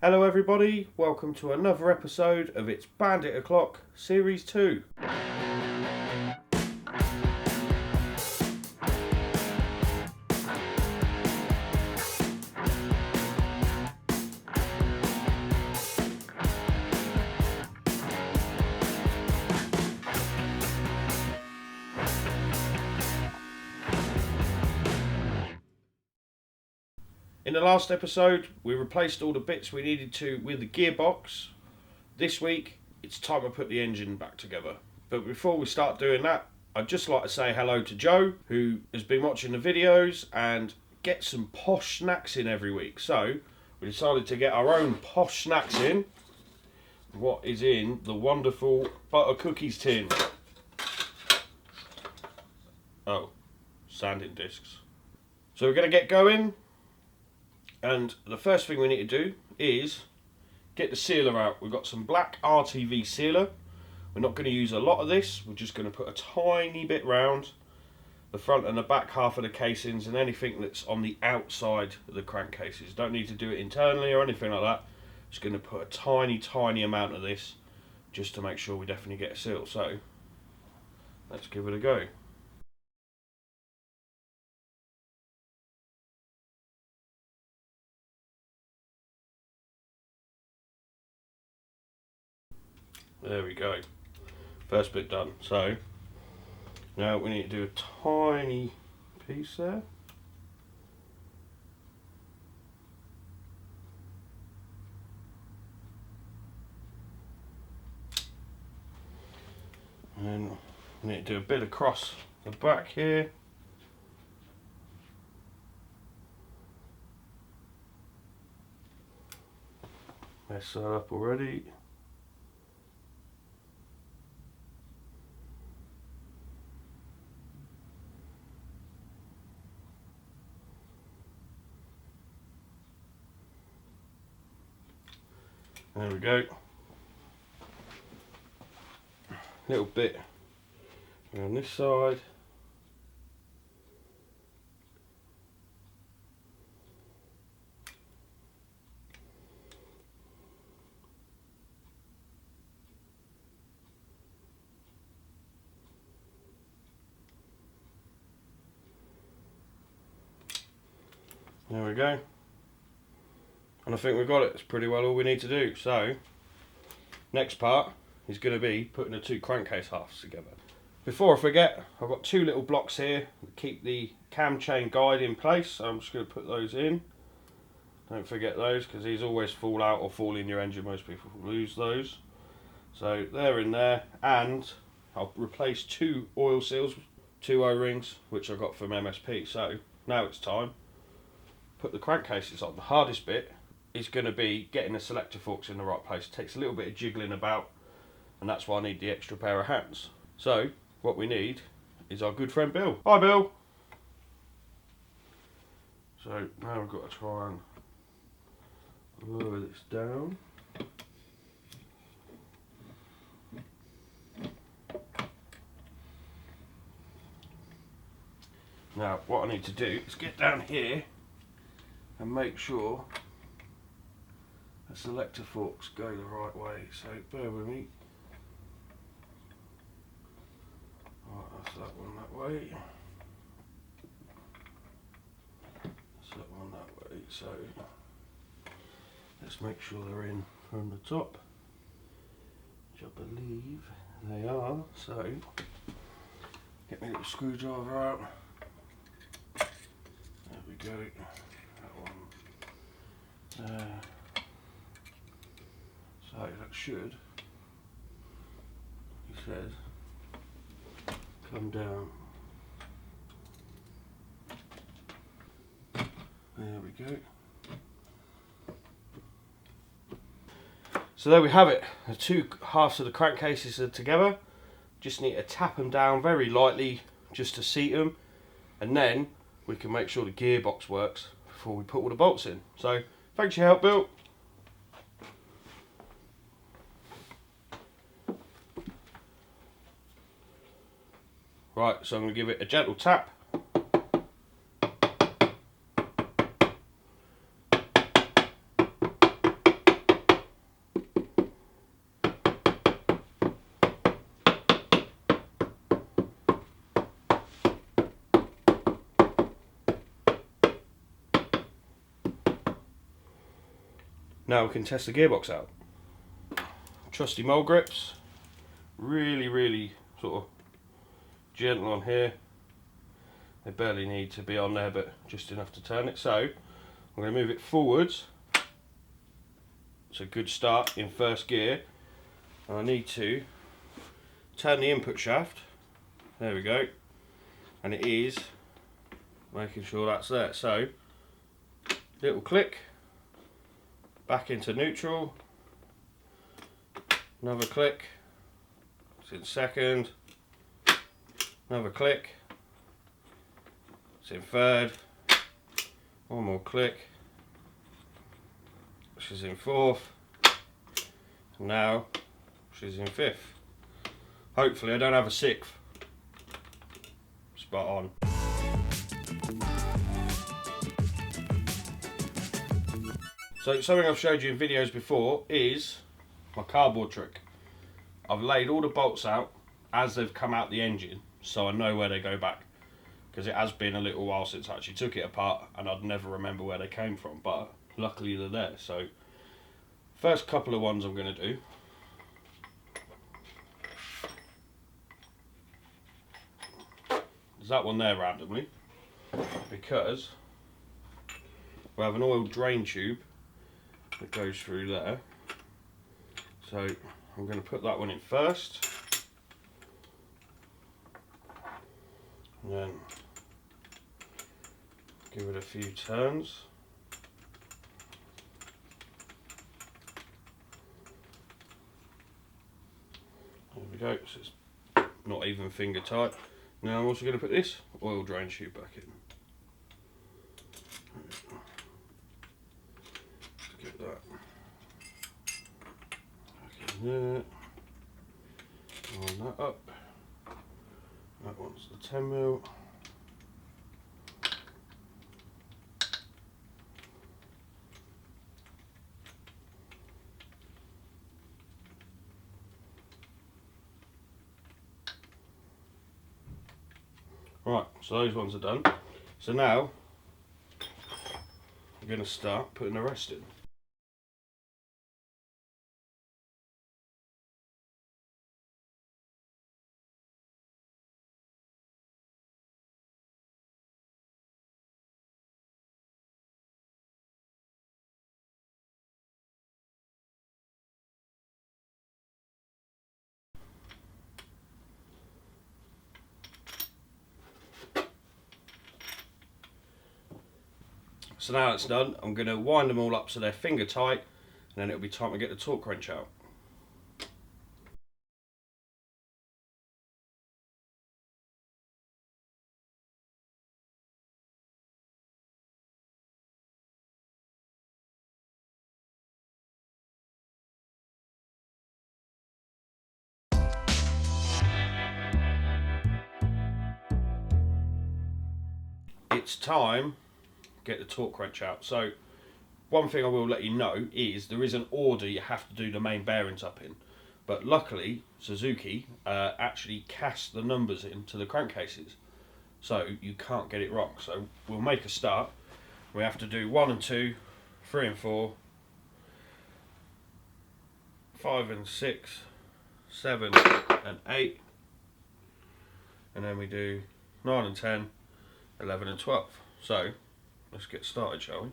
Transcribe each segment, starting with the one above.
Hello everybody, welcome to another episode of It's Bandit O'Clock Series 2. In the last episode, we replaced all the bits we needed to with the gearbox. This week, it's time to put the engine back together. But before we start doing that, I'd just like to say hello to Joe, who has been watching the videos and gets some posh snacks in every week. So, we decided to get our own posh snacks in. What is in the wonderful butter cookies tin? Oh, sanding discs. So we're going to get going. And the first thing we need to do is get the sealer out. We've got some black RTV sealer. We're not going to use a lot of this. We're just going to put a tiny bit round the front and the back half of the casings and anything that's on the outside of the crankcases. Don't need to do it internally or anything like that. Just going to put a tiny amount of this just to make sure we definitely get a seal. So let's give it a go. There we go. First bit done. So now we need to do a tiny piece there. And then we need to do a bit across the back here. Mess that up already. There we go. Little bit around this side. There we go. And I think we've got it. It's pretty well all we need to do. So, next part is going to be putting the two crankcase halves together. Before I forget, I've got two little blocks here to keep the cam chain guide in place. So I'm just going to put those in. Don't forget those because these always fall out or fall in your engine. Most people lose those. So they're in there. And I'll replace two oil seals, two O-rings, which I got from MSP. So now it's time. Put the crankcases on. The hardest bit is going to be getting the selector forks in the right place. It takes a little bit of jiggling about, and that's why I need the extra pair of hands. So what we need is our good friend Bill. Hi Bill! So now we've got to try and lower this down. Now what I need to do is get down here and make sure the selector forks go the right way. So bear with me. Right, that's that one that way. That's that one that way. So let's make sure they're in from the top, which I believe they are. So get my little screwdriver out. There we go. That one. So that should, he says, come down. There we go. So there we have it. The two halves of the crankcases are together. Just need to tap them down very lightly just to seat them, and then we can make sure the gearbox works before we put all the bolts in. So thanks for your help, Bill. Right, so I'm going to give it a gentle tap. Now we can test the gearbox out. Trusty mole grips, really sort of gentle on here. They barely need to be on there, but just enough to turn it. So I'm going to move it forwards. It's a good start in first gear. And I need to turn the input shaft. There we go. And it is making sure that's there. So little click, back into neutral, another click, it's in second, another click, it's in third, one more click, she's in fourth, and now she's in fifth. Hopefully I don't have a sixth. Spot on. So something I've showed you in videos before is my cardboard trick. I've laid all the bolts out as they've come out the engine, so I know where they go back, because it has been a little while since I actually took it apart and I'd never remember where they came from, but luckily they're there. So first couple of ones I'm going to do, there's that one there randomly, because we have an oil drain tube that goes through there. So I'm going to put that one in first, and then give it a few turns. There we go, so it's not even finger tight. Now I'm also going to put this oil drain tube back in. Let's get that back in there. Line that up. That one's the 10mm. Right, so those ones are done. So now I'm going to start putting the rest in. So now it's done, I'm going to wind them all up so they're finger tight, and then it'll be time to get the torque wrench out. It's time to get the torque wrench out. So one thing I will let you know is there is an order you have to do the main bearings up in, but luckily Suzuki actually cast the numbers into the crankcases, so you can't get it wrong. So we'll make a start. We have to do 1 and 2, 3 and 4, 5 and 6, 7 and 8, and then we do 9 and 10, 11 and 12. So let's get started, shall we?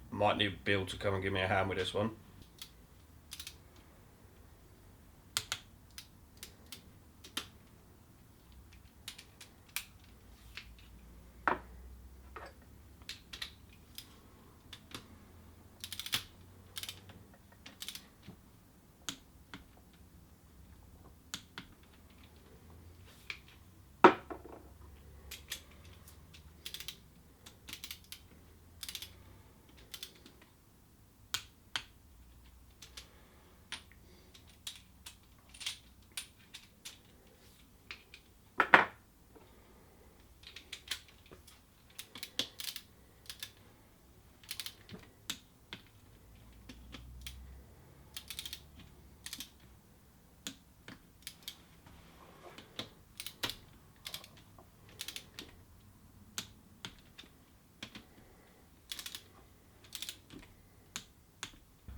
Might need Bill to come and give me a hand with this one.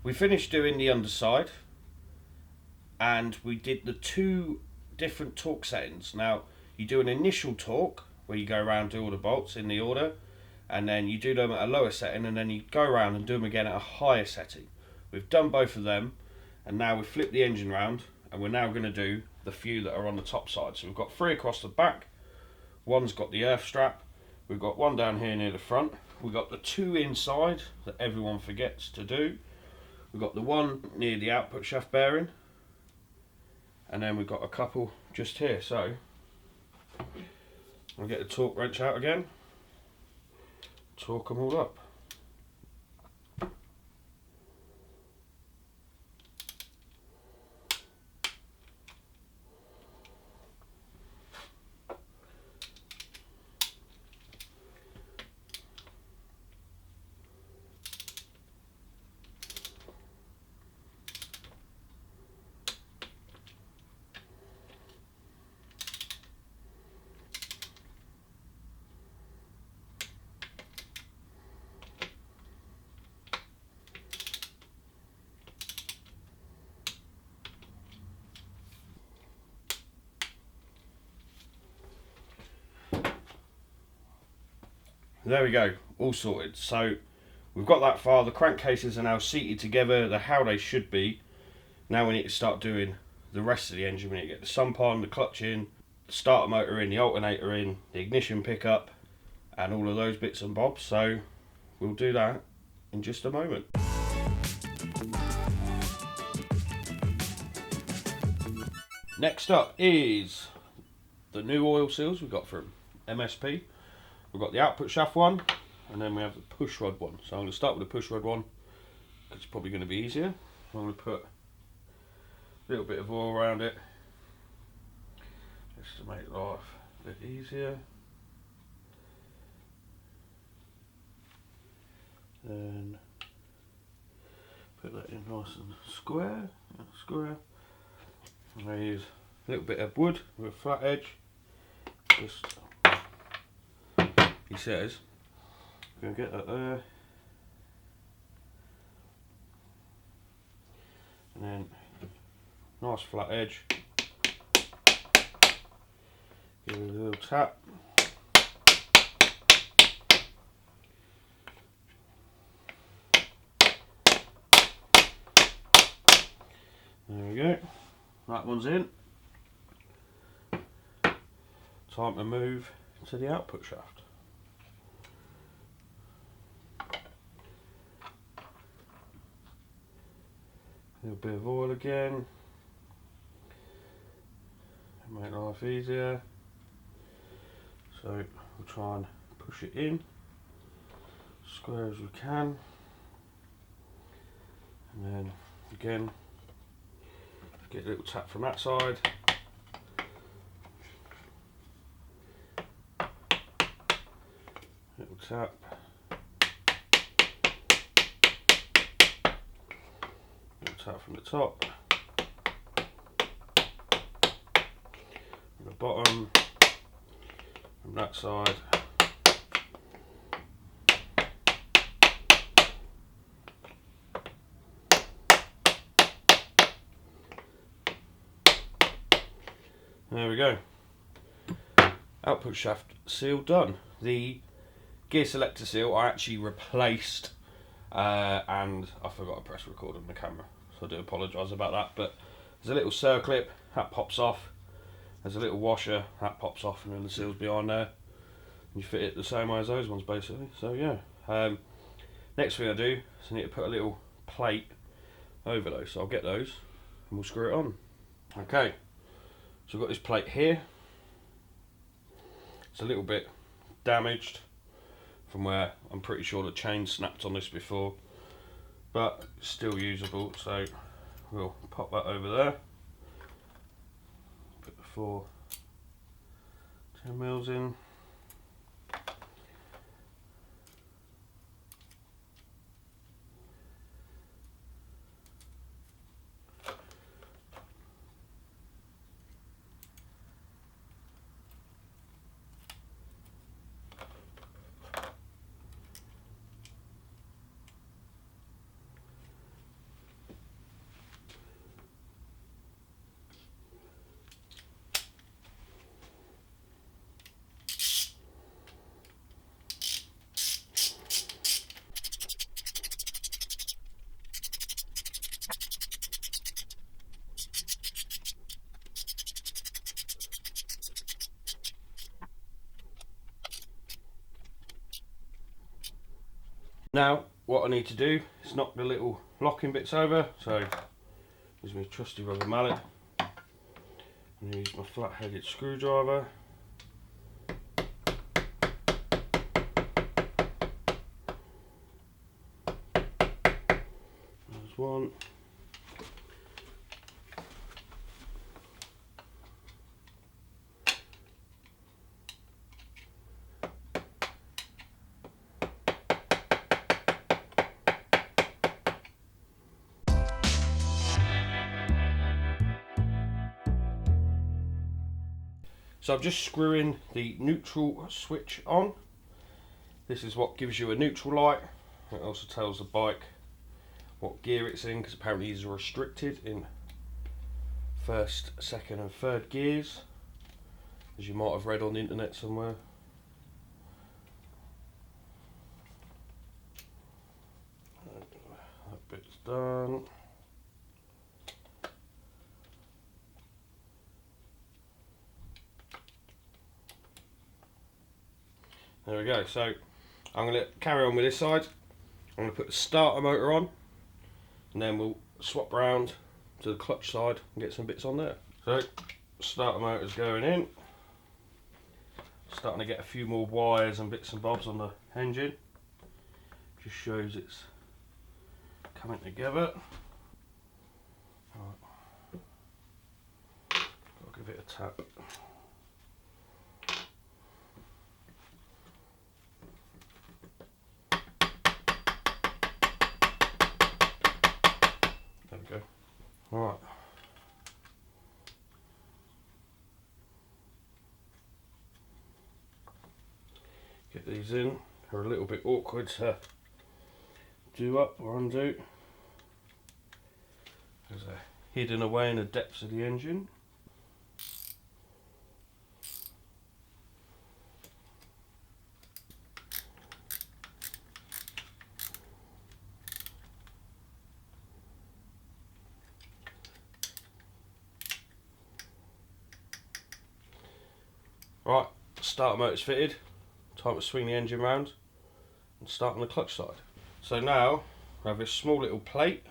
We finished doing the underside, and we did the 2 different torque settings. Now, you do an initial torque where you go around, do all the bolts in the order, and then you do them at a lower setting, and then you go around and do them again at a higher setting. We've done both of them, and now we've flipped the engine round, and we're now going to do the few that are on the top side. So we've got 3 across the back, one's got the earth strap, we've got 1 down here near the front, we've got the 2 inside that everyone forgets to do, we've got the 1 near the output shaft bearing, and then we've got a couple just here. So I'll get the torque wrench out again, torque them all up. There we go, all sorted. So we've got that far, the crankcases are now seated together, they're how they should be. Now we need to start doing the rest of the engine. We need to get the sump on, the clutch in, the starter motor in, the alternator in, the ignition pickup, and all of those bits and bobs. So we'll do that in just a moment. Next up is the new oil seals we got from MSP. We've got the output shaft one, and then we have the push rod one. So I'm going to start with the push rod one, because it's probably going to be easier. I'm going to put a little bit of oil around it, just to make life a bit easier. Then put that in nice and square. And I use a little bit of wood with a flat edge. Just, he says, I'm going to get that there, and then nice flat edge, give it a little tap, there we go, that one's in. Time to move to the output shaft. A little bit of oil again, make life easier. So we'll try and push it in square as we can, and then again get a little tap from that side. Little tap. Tap from the top, from the bottom, from that side, there we go. Output shaft seal done. The gear selector seal I actually replaced, and I forgot to press record on the camera. So I do apologise about that, but there's a little circlip that pops off, there's a little washer that pops off, and then the seal's behind there. You fit it the same way as those ones basically. So yeah, next thing I do is I need to put a little plate over those, so I'll get those and we'll screw it on. Okay, so I've got this plate here. It's a little bit damaged from where I'm pretty sure the chain snapped on this before, but still usable, so we'll pop that over there. Put the 4 10mm in. Now what I need to do is knock the little locking bits over, so use my trusty rubber mallet and use my flat-headed screwdriver. There's one. So I'm just screwing the neutral switch on. This is what gives you a neutral light. It also tells the bike what gear it's in, because apparently these are restricted in first, second and third gears, as you might have read on the internet somewhere. That bit's done. There we go. So I'm going to carry on with this side. I'm going to put the starter motor on, and then we'll swap round to the clutch side and get some bits on there. So starter motor's going in. Starting to get a few more wires and bits and bobs on the engine. Just shows it's coming together. Right. I'll give it a tap. There we go. Alright. Get these in. They're a little bit awkward to do up or undo, because they're hidden away in the depths of the engine. Right, starter motor's fitted. Time to swing the engine round and start on the clutch side. So now I have this small little plate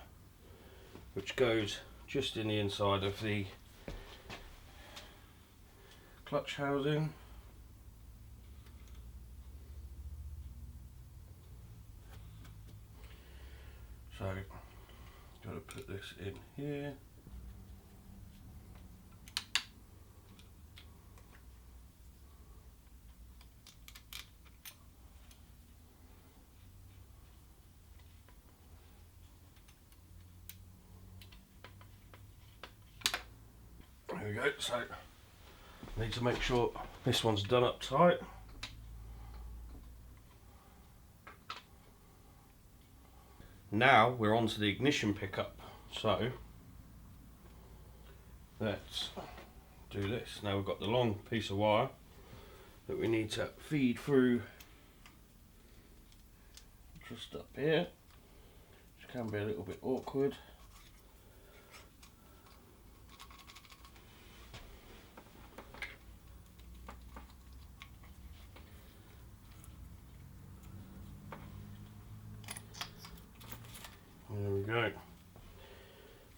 which goes just in the inside of the clutch housing. So got to put this in here. There we go. So I need to make sure this one's done up tight. Now we're on to the ignition pickup. So let's do this. Now we've got the long piece of wire that we need to feed through just up here, which can be a little bit awkward. There we go.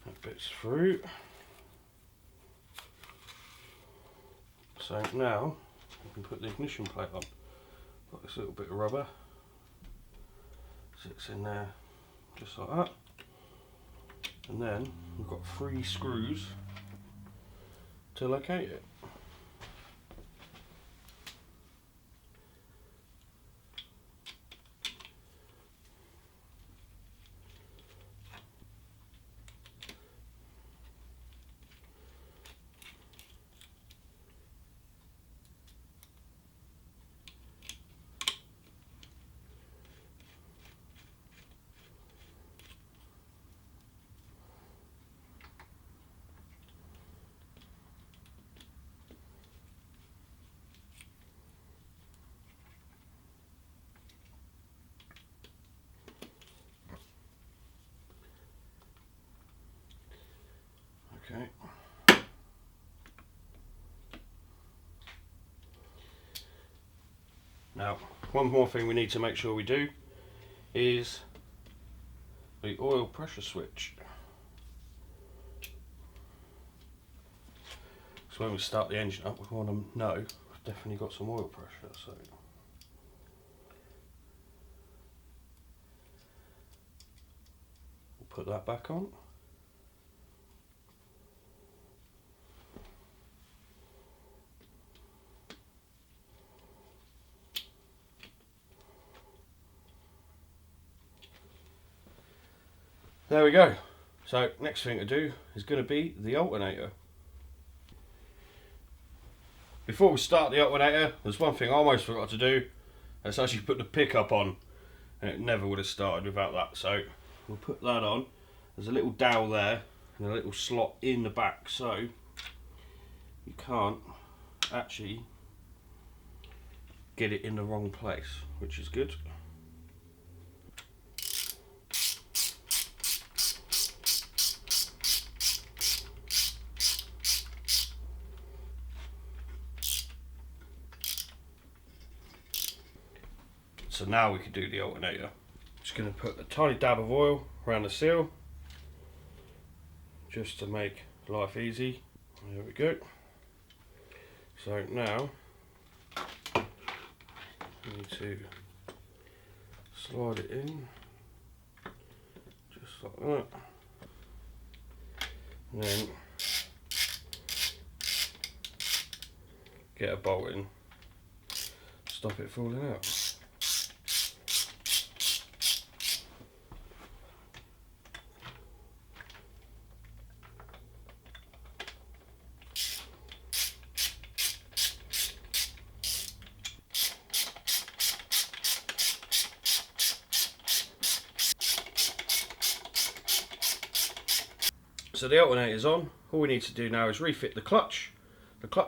That bit's through. So now we can put the ignition plate on. Got this little bit of rubber. Sits in there just like that. And then we've got 3 screws to locate it. Okay. Now, one more thing we need to make sure we do is the oil pressure switch. So when we start the engine up, we want to know we've definitely got some oil pressure. So we'll put that back on. There we go. So next thing to do is going to be the alternator. Before we start the alternator, there's one thing I almost forgot to do. That's actually put the pickup on, and it never would have started without that. So we'll put that on. There's a little dowel there and a little slot in the back, so you can't actually get it in the wrong place, which is good. So now we can do the alternator. Just going to put a tiny dab of oil around the seal, just to make life easy. There we go. So now we need to slide it in, just like that. And then get a bolt in, stop it falling out. So the alternator's on. All we need to do now is refit the clutch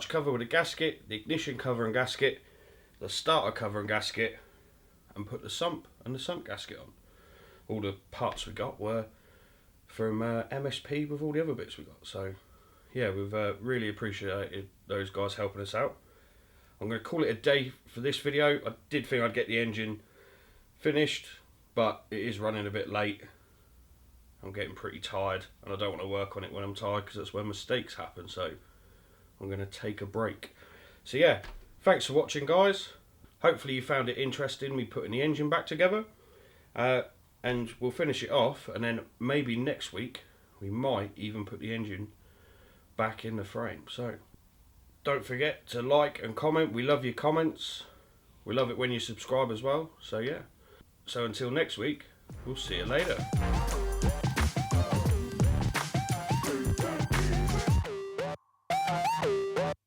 cover with a gasket, the ignition cover and gasket, the starter cover and gasket, and put the sump and the sump gasket on. All the parts we got were from MSP with all the other bits we got. So yeah, we've really appreciated those guys helping us out. I'm going to call it a day for this video. I did think I'd get the engine finished, but it is running a bit late. I'm getting pretty tired, and I don't want to work on it when I'm tired, because that's when mistakes happen. So I'm going to take a break. So yeah, thanks for watching, guys. Hopefully you found it interesting, me putting the engine back together. And we'll finish it off, and then maybe next week we might even put the engine back in the frame. So don't forget to like and comment. We love your comments. We love it when you subscribe as well. So yeah. So until next week, we'll see you later.